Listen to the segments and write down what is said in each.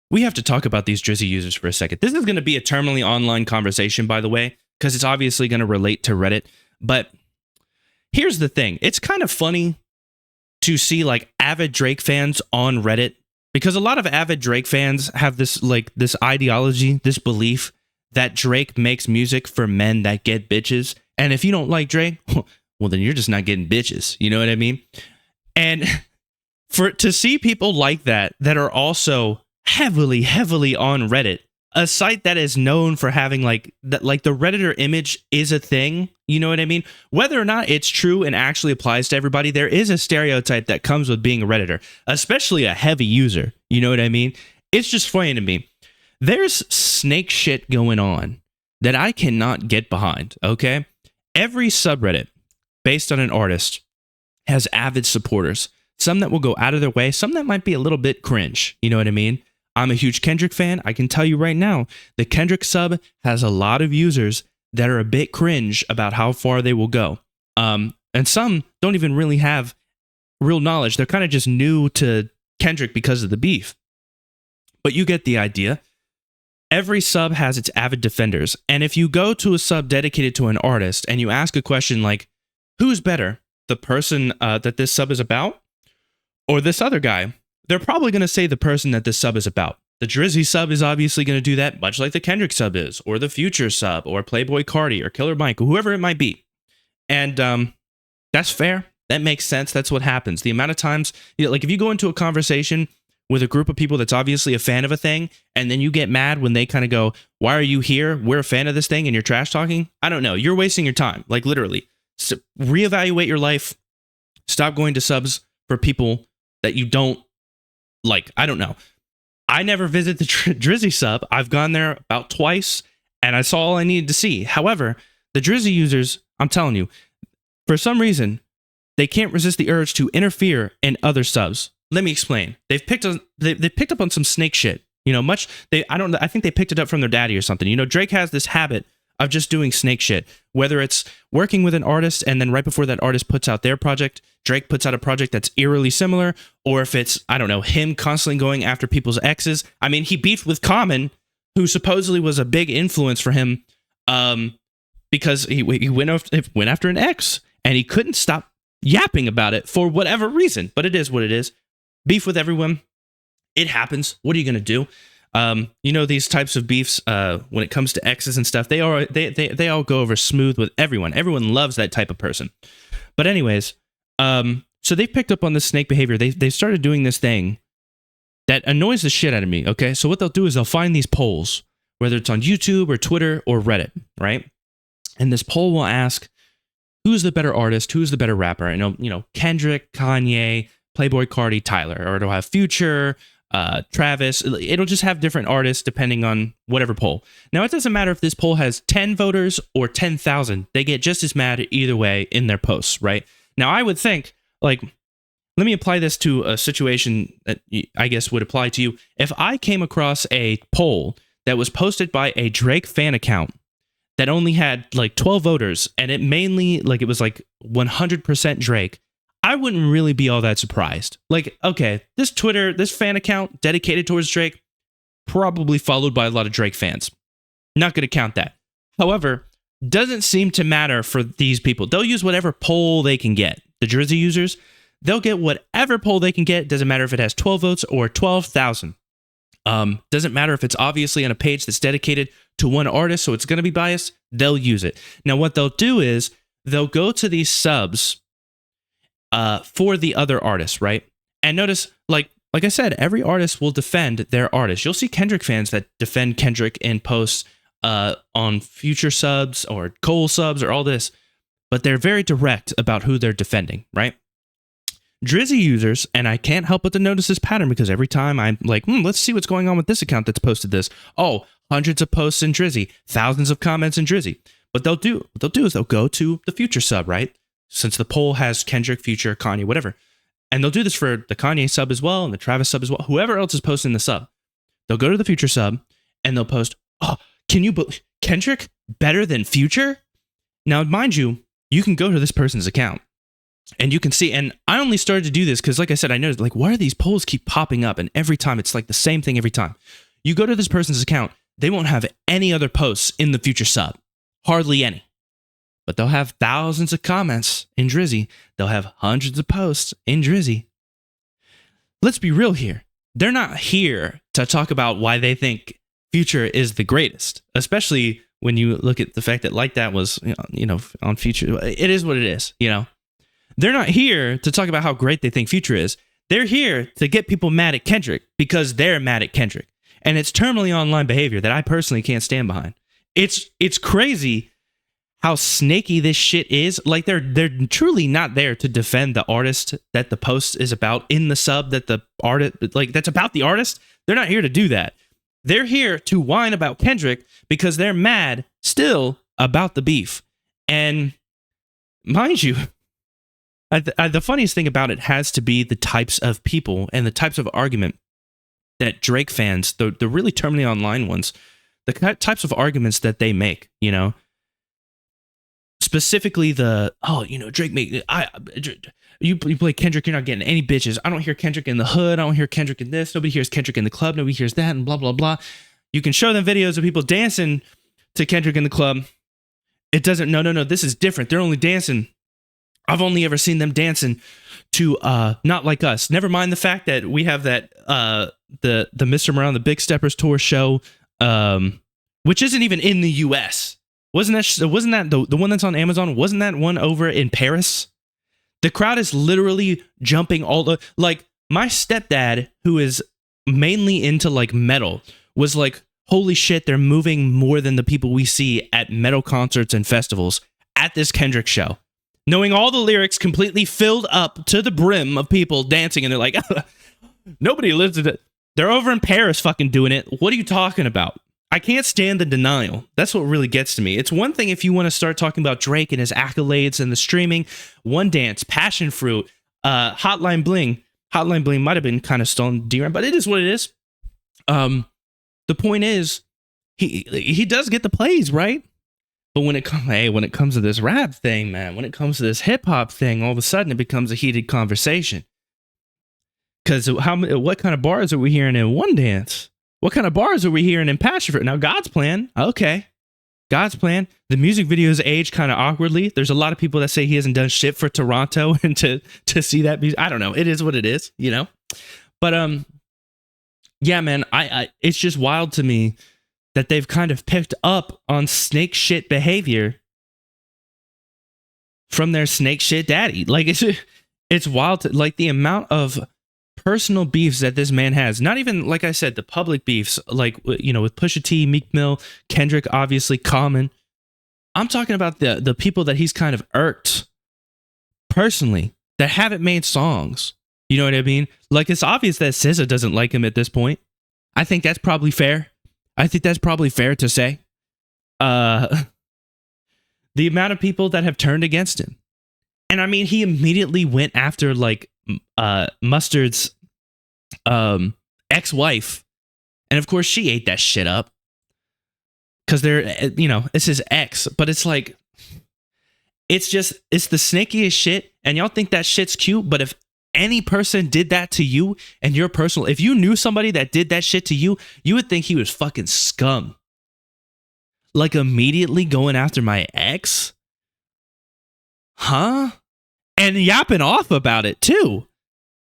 We have to talk about these Drizzy users for a second. This is going to be a terminally online conversation, by the way, because it's obviously going to relate to Reddit. But here's the thing. It's kind of funny to see like avid Drake fans on Reddit, because a lot of avid Drake fans have this ideology, this belief that Drake makes music for men that get bitches. And if you don't like Drake, well, then you're just not getting bitches. You know what I mean? And to see people like that are also heavily on Reddit, a site that is known for having like the Redditor image is a thing. You know what I mean? Whether or not it's true and actually applies to everybody, there is a stereotype that comes with being a Redditor, especially a heavy user. You know what I mean? It's just funny to me. There's snake shit going on that I cannot get behind, okay? Every subreddit based on an artist has avid supporters. Some that will go out of their way, some that might be a little bit cringe. You know what I mean? I'm a huge Kendrick fan. I can tell you right now, the Kendrick sub has a lot of users that are a bit cringe about how far they will go. And some don't even really have real knowledge. They're kind of just new to Kendrick because of the beef. But you get the idea. Every sub has its avid defenders. And if you go to a sub dedicated to an artist and you ask a question like, who's better, the person that this sub is about or this other guy? They're probably going to say the person that this sub is about. The Drizzy sub is obviously going to do that, much like the Kendrick sub is, or the Future sub, or Playboy Cardi, or Killer Mike, or whoever it might be. And that's fair. That makes sense. That's what happens. The amount of times, like if you go into a conversation with a group of people that's obviously a fan of a thing, and then you get mad when they kind of go, why are you here? We're a fan of this thing, and you're trash talking. I don't know. You're wasting your time, like literally. So reevaluate your life. Stop going to subs for people that you don't like. I don't know. I never visit the Drizzy sub. I've gone there about twice, and I saw all I needed to see. However, the Drizzy users, I'm telling you, for some reason, they can't resist the urge to interfere in other subs. Let me explain. They've picked up on some snake shit. You know, I think they picked it up from their daddy or something. You know, Drake has this habit of just doing snake shit, whether it's working with an artist and then right before that artist puts out their project, Drake puts out a project that's eerily similar, or if it's, I don't know, him constantly going after people's exes. I mean, he beefed with Common, who supposedly was a big influence for him because he went after an ex, and he couldn't stop yapping about it for whatever reason. But it is what it is. Beef with everyone. It happens. What are you going to do? You know, these types of beefs, when it comes to exes and stuff, they all go over smooth with everyone. Everyone loves that type of person. But anyways, so they picked up on this snake behavior. They started doing this thing that annoys the shit out of me, okay? So what they'll do is they'll find these polls, whether it's on YouTube or Twitter or Reddit, right? And this poll will ask, who's the better artist? Who's the better rapper? And you know, Kendrick, Kanye, Playboy Cardi, Tyler. Or it'll have Future, Travis. It'll just have different artists depending on whatever poll. Now, it doesn't matter if this poll has 10 voters or 10,000. They get just as mad either way in their posts, right? Now, I would think, like, let me apply this to a situation that I guess would apply to you. If I came across a poll that was posted by a Drake fan account that only had like 12 voters, and it mainly, like, it was like 100% Drake, I wouldn't really be all that surprised. Like, okay, this fan account dedicated towards Drake, probably followed by a lot of Drake fans. Not going to count that. However, doesn't seem to matter for these people. They'll use whatever poll they can get. The Drizzy users, they'll get whatever poll they can get. Doesn't matter if it has 12 votes or 12,000. Doesn't matter if it's obviously on a page that's dedicated to one artist, so it's going to be biased. They'll use it. Now, what they'll do is they'll go to these subs for the other artists, right? And notice, like I said, every artist will defend their artist. You'll see Kendrick fans that defend Kendrick in posts on Future subs or Cole subs or all this, but they're very direct about who they're defending, right? Drizzy users, and I can't help but to notice this pattern because every time I'm like, let's see what's going on with this account that's posted this. Oh, hundreds of posts in Drizzy, thousands of comments in Drizzy. What they'll do is they'll go to the Future sub, right? Since the poll has Kendrick, Future, Kanye, whatever. And they'll do this for the Kanye sub as well and the Travis sub as well. Whoever else is posting the sub. They'll go to the Future sub and they'll post, oh, can you believe Kendrick better than Future? Now, mind you, you can go to this person's account And you can see, and I only started to do this because, like I said, I noticed, like, why are these polls keep popping up? And every time it's like the same thing every time. You go to this person's account, they won't have any other posts in the future sub. Hardly any. But they'll have thousands of comments in Drizzy. They'll have hundreds of posts in Drizzy. Let's be real here. They're not here to talk about why they think Future is the greatest, especially when you look at the fact that Like That was, on Future. It is what it is, They're not here to talk about how great they think Future is. They're here to get people mad at Kendrick because they're mad at Kendrick. And it's terminally online behavior that I personally can't stand behind. It's crazy how snaky this shit is. Like, they're truly not there to defend the artist that the post is about in the sub, that the artist, like, that's about the artist. They're not here to do that. They're here to whine about Kendrick because they're mad still about the beef. And mind you, the funniest thing about it has to be the types of people and the types of argument that Drake fans, the really terminally online ones, the types of arguments that they make, specifically Drake make you play Kendrick, you're not getting any bitches. I don't hear Kendrick in the hood. I don't hear Kendrick in this. Nobody hears Kendrick in the club. Nobody hears that, and blah blah blah. You can show them videos of people dancing to Kendrick in the club. It doesn't. No. This is different. They're only dancing. I've only ever seen them dancing to Not Like Us. Never mind the fact that we have that the Mr. Morale the Big Steppers tour show, which isn't even in the U.S. Wasn't that the one that's on Amazon? Wasn't that one over in Paris? The crowd is literally jumping like, my stepdad, who is mainly into like metal, was like, holy shit, they're moving more than the people we see at metal concerts and festivals at this Kendrick show. Knowing all the lyrics completely filled up to the brim of people dancing, and they're like, nobody lives in it. They're over in Paris fucking doing it. What are you talking about? I can't stand the denial. That's what really gets to me. It's one thing if you want to start talking about Drake and his accolades and the streaming, One Dance, Passion Fruit, Hotline Bling. Hotline Bling might have been kind of stolen DRAM, but it is what it is. The point is, he does get the plays, right? But when it comes to this rap thing, man, when it comes to this hip hop thing, all of a sudden it becomes a heated conversation. Because what kind of bars are we hearing in One Dance? What kind of bars are we hearing in Passion Fruit? Now, God's Plan, okay. God's Plan. The music videos age kind of awkwardly. There's a lot of people that say he hasn't done shit for Toronto, and to see that music, I don't know. It is what it is, But yeah, man, I it's just wild to me that they've kind of picked up on snake shit behavior from their snake shit daddy. Like, it's wild to, like, the amount of personal beefs that this man has. Not even, like I said, the public beefs, like, with Pusha T, Meek Mill, Kendrick, obviously, Common. I'm talking about the people that he's kind of irked personally, that haven't made songs. You know what I mean? Like, it's obvious that SZA doesn't like him at this point. I think that's probably fair. I think that's probably fair to say. The amount of people that have turned against him. And I mean, he immediately went after, like, Mustard's ex-wife. And of course, she ate that shit up. Because it's his ex. But it's like, it's the snakiest shit. And y'all think that shit's cute. But if any person did that to you and your personal, if you knew somebody that did that shit to you, you would think he was fucking scum. Like, immediately going after my ex? Huh? And yapping off about it too.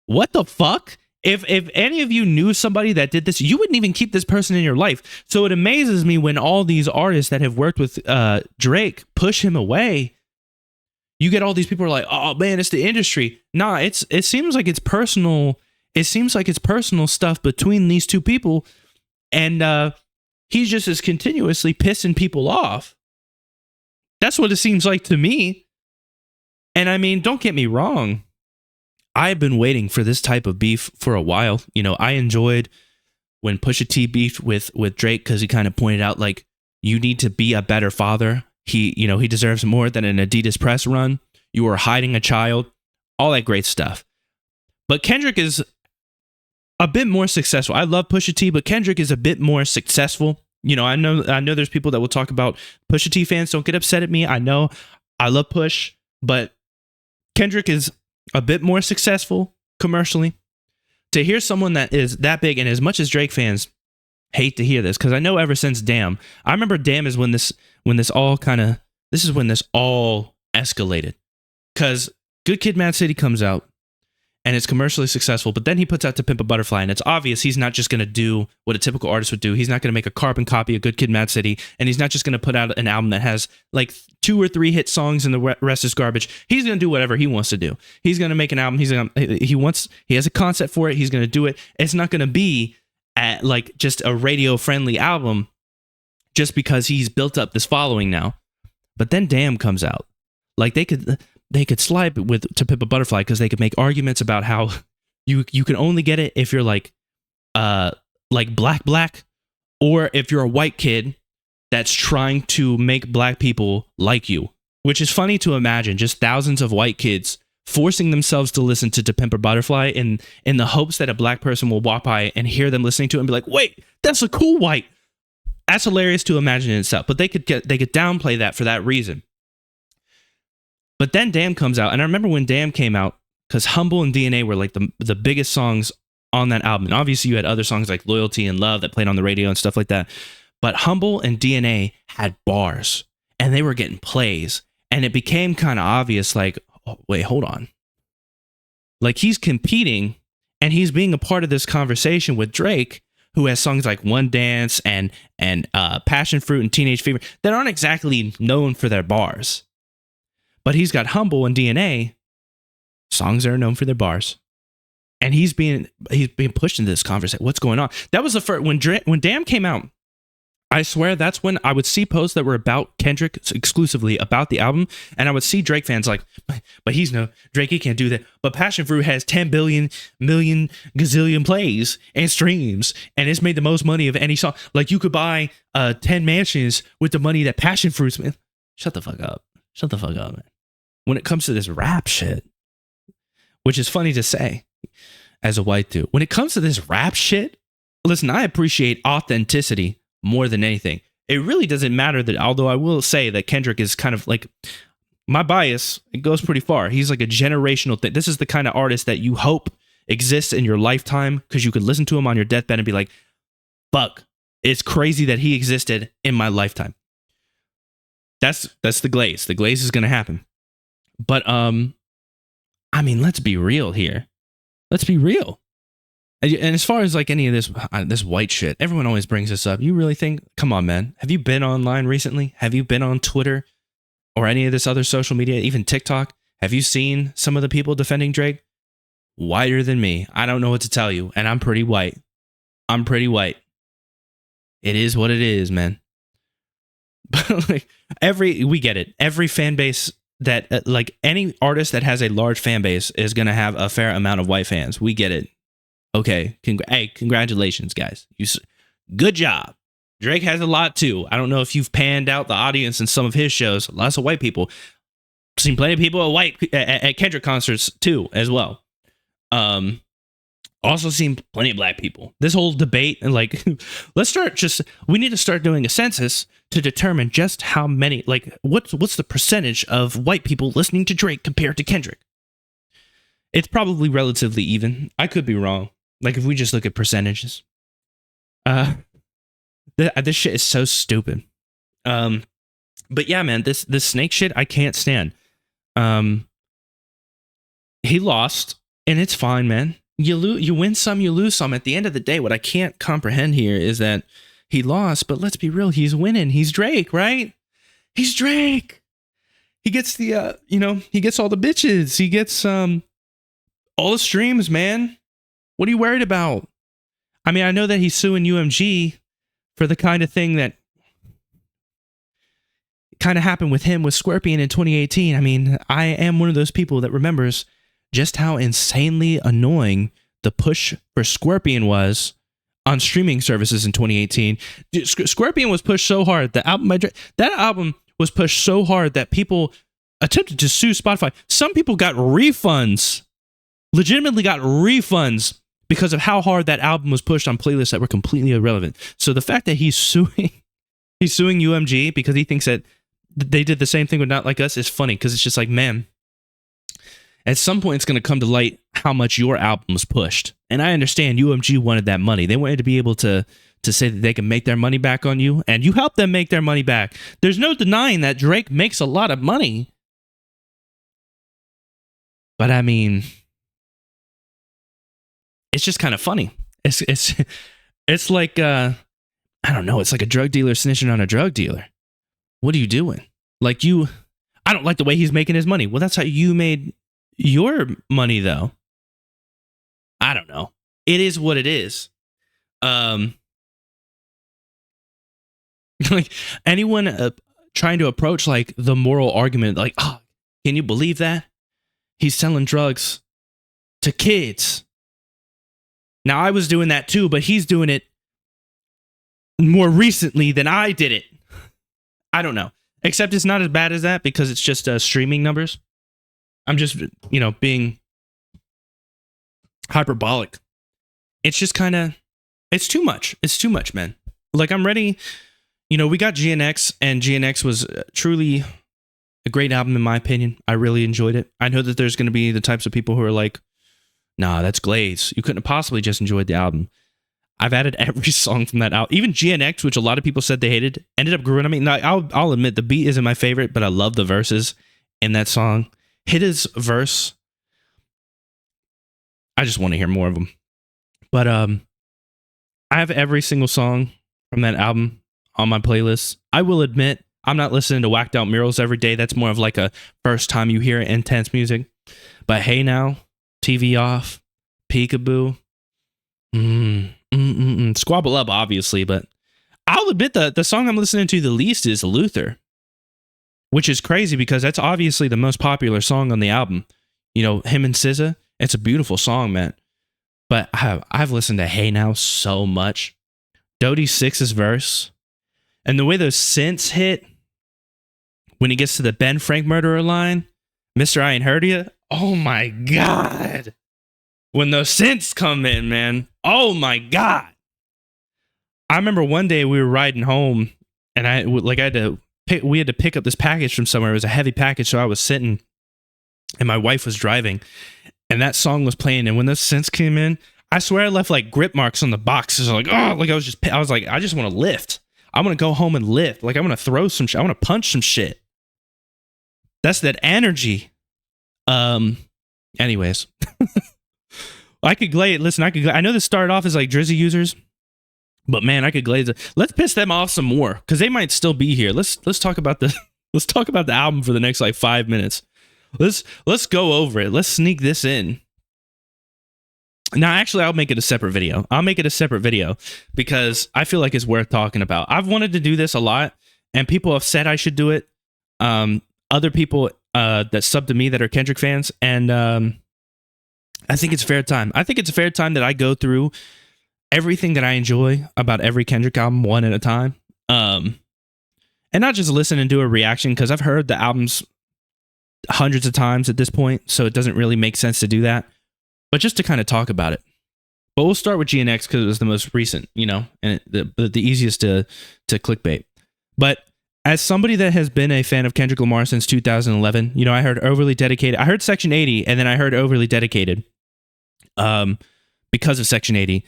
What the fuck? If any of you knew somebody that did this, you wouldn't even keep this person in your life. So it amazes me when all these artists that have worked with Drake push him away. You get all these people who are like, oh man, it's the industry. Nah, it seems like it's personal. It seems like it's personal stuff between these two people. And he just is continuously pissing people off. That's what it seems like to me. And I mean, don't get me wrong. I've been waiting for this type of beef for a while. I enjoyed when Pusha T beefed with Drake because he kind of pointed out, like, you need to be a better father. He deserves more than an Adidas press run. You are hiding a child. All that great stuff. But Kendrick is a bit more successful. I love Pusha T, but Kendrick is a bit more successful. I know there's people that will talk about Pusha T fans. Don't get upset at me. I know I love Push, but Kendrick is a bit more successful commercially. To hear someone that is that big, and as much as Drake fans hate to hear this, because I know ever since Damn, I remember Damn is when this all escalated. Because Good Kid, Mad City comes out, and it's commercially successful, but then he puts out To Pimp a Butterfly, and it's obvious he's not just going to do what a typical artist would do. He's not going to make a carbon copy of Good Kid, Mad City, and he's not just going to put out an album that has like 2 or 3 hit songs and the rest is garbage. He's going to do whatever he wants to do. He's going to make an album. He has a concept for it. He's going to do it. It's not going to be at like just a radio friendly album just because he's built up this following now. But then Damn comes out. Like they could slide with To Pimp a Butterfly because they could make arguments about how you can only get it if you're like black, or if you're a white kid that's trying to make black people like you, which is funny to imagine. Just thousands of white kids forcing themselves to listen to Pimp a Butterfly in the hopes that a black person will walk by and hear them listening to it and be like, wait, that's a cool white. That's hilarious to imagine in itself. But they could downplay that for that reason. But then Damn comes out, and I remember when Damn came out, because Humble and DNA were like the biggest songs on that album. And obviously you had other songs like Loyalty and Love that played on the radio and stuff like that. But Humble and DNA had bars, and they were getting plays. And it became kind of obvious, like, oh, wait, hold on. Like, he's competing, and he's being a part of this conversation with Drake, who has songs like One Dance and Passion Fruit and Teenage Fever that aren't exactly known for their bars. But he's got Humble and DNA, songs that are known for their bars. And he's being pushed into this conversation. What's going on? That was the first, when Damn came out, I swear that's when I would see posts that were about Kendrick exclusively about the album. And I would see Drake fans like, but he's no Drake, he can't do that. But Passion Fruit has 10 billion million gazillion plays and streams, and it's made the most money of any song. Like, you could buy 10 mansions with the money that Passion Fruit's made. Shut the fuck up. Shut the fuck up, man. When it comes to this rap shit, which is funny to say as a white dude, when it comes to this rap shit, listen, I appreciate authenticity more than anything. It really doesn't matter that, although I will say that Kendrick is kind of like, my bias, it goes pretty far. He's like a generational thing. This is the kind of artist that you hope exists in your lifetime because you could listen to him on your deathbed and be like, fuck, it's crazy that he existed in my lifetime. That's the glaze. The glaze is going to happen. But, I mean, let's be real here. Let's be real. And as far as like any of this white shit, everyone always brings this up. You really think, come on, man. Have you been online recently? Have you been on Twitter or any of this other social media, even TikTok? Have you seen some of the people defending Drake? Whiter than me. I don't know what to tell you. And I'm pretty white. I'm pretty white. It is what it is, man. But like we get it. Every fan base that like any artist that has a large fan base is going to have a fair amount of white fans. We get it. Okay. Hey, congratulations, guys. Good job. Drake has a lot too. I don't know if you've panned out the audience in some of his shows. Lots of white people. Seen plenty of people at Kendrick concerts too, as well. Also seen plenty of black people. This whole debate, and like, we need to start doing a census to determine just how many, like, what's the percentage of white people listening to Drake compared to Kendrick? It's probably relatively even. I could be wrong. Like, if we just look at percentages. This shit is so stupid. But yeah, man, this snake shit, I can't stand. He lost, and it's fine, man. You win some, you lose some. At the end of the day, what I can't comprehend here is that he lost, but let's be real, he's winning. He's Drake, right? He's Drake. He gets the, he gets all the bitches. He gets all the streams, man. What are you worried about? I mean, I know that he's suing UMG for the kind of thing that kind of happened with him with Scorpion in 2018. I mean, I am one of those people that remembers just how insanely annoying the push for Scorpion was on streaming services in 2018. Scorpion was pushed so hard. That album was pushed so hard that people attempted to sue Spotify. Some people got refunds, legitimately got refunds because of how hard that album was pushed on playlists that were completely irrelevant. So the fact that he's suing UMG because he thinks that they did the same thing with Not Like Us is funny, because it's just like, man, At some point, it's going to come to light how much your album was pushed. And I understand UMG wanted that money. They wanted to be able to say that they can make their money back on you, and you help them make their money back. There's no denying that Drake makes a lot of money. But I mean, it's just kind of funny. It's like I don't know. It's like a drug dealer snitching on a drug dealer. What are you doing? Like I don't like the way he's making his money. Well, that's how you made your money, though. I don't know. It is what it is. Like anyone trying to approach like the moral argument, like, oh, can you believe that he's selling drugs to kids? Now I was doing that too, but he's doing it more recently than I did it. I don't know. Except it's not as bad as that because it's just streaming numbers. I'm just, being hyperbolic. It's just kind of, it's too much. It's too much, man. Like I'm ready. We got GNX, and GNX was truly a great album in my opinion. I really enjoyed it. I know that there's going to be the types of people who are like, nah, that's glaze. You couldn't have possibly just enjoyed the album. I've added every song from that album. Even GNX, which a lot of people said they hated, ended up growing on me. Now, I'll admit the beat isn't my favorite, but I love the verses in that song. His verse, I just want to hear more of them. But I have every single song from that album on my playlist. I will admit, I'm not listening to Whacked Out Murals every day. That's more of like a first time you hear intense music. But Hey Now, TV Off, Peekaboo, Squabble Up, obviously. But I'll admit the song I'm listening to the least is Luther, which is crazy because that's obviously the most popular song on the album. Him and SZA. It's a beautiful song, man. But I've listened to Hey Now so much. Dodie Six's verse. And the way those synths hit when he gets to the Ben Frank murderer line, Mr. I Ain't Heard Ya. Oh my God. When those synths come in, man. Oh my God. I remember one day we were riding home and we had to pick up this package from somewhere. It was a heavy package. So I was sitting and my wife was driving and that song was playing. And when those synths came in, I swear I left like grip marks on the box. It was like, oh, like I was like, I just want to lift. I want to go home and lift. Like I want to throw some shit. I want to punch some shit. That's that energy. Anyways, I could glaze. Listen, I know this started off as like Drizzy users, but man, I could glaze it. Let's piss them off some more because they might still be here. Let's talk about let's talk about the album for the next like 5 minutes. Let's go over it. Let's sneak this in. Now, actually, I'll make it a separate video. Because I feel like it's worth talking about. I've wanted to do this a lot, and people have said I should do it. Other people that sub to me that are Kendrick fans, and I think it's fair time. I think it's a fair time that I go through everything that I enjoy about every Kendrick album one at a time, and not just listen and do a reaction because I've heard the albums hundreds of times at this point, so it doesn't really make sense to do that. But just to kind of talk about it. But we'll start with GNX because it was the most recent, and the easiest to clickbait. But as somebody that has been a fan of Kendrick Lamar since 2011, I heard Overly Dedicated. I heard Section 80, and then I heard Overly Dedicated because of Section 80.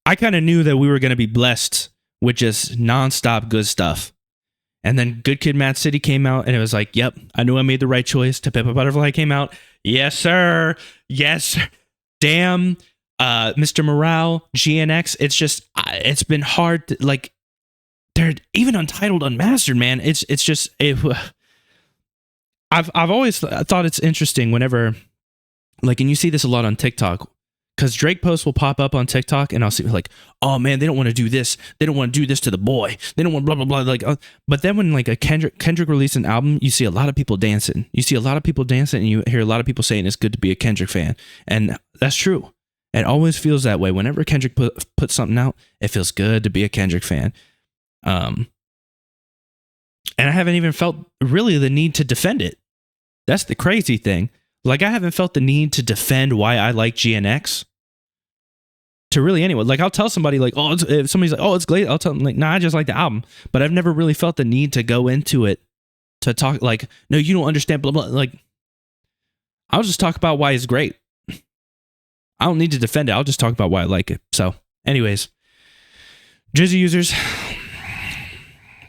I kind of knew that we were going to be blessed with just nonstop good stuff. And then Good Kid, Mad City came out, and it was like, yep, I knew I made the right choice. To Pimp a Butterfly came out. Yes, sir. Yes, sir. Damn, Mr. Morale, GNX. It's just, it's been hard to, like, they're even Untitled Unmastered, man. It's just, I've always thought it's interesting whenever, like, and you see this a lot on TikTok, because Drake posts will pop up on TikTok, and I'll see like, oh man, they don't want to do this. They don't want to do this to the boy. They don't want blah blah blah. Like, but then when like a Kendrick released an album, you see a lot of people dancing. And you hear a lot of people saying it's good to be a Kendrick fan, and that's true. It always feels that way. Whenever Kendrick puts something out, it feels good to be a Kendrick fan. And I haven't even felt really the need to defend it. That's the crazy thing. Like, I haven't felt the need to defend why I like GNX to really anyone. Like, I'll tell somebody like, oh, if somebody's like, oh, it's great, I'll tell them like, nah, I just like the album. But I've never really felt the need to go into it to talk like, no, you don't understand, blah blah. Like, I'll just talk about why it's great. I don't need to defend it. I'll just talk about why I like it. So, anyways, Drizzy users,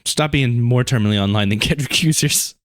stop being more terminally online than Kendrick users.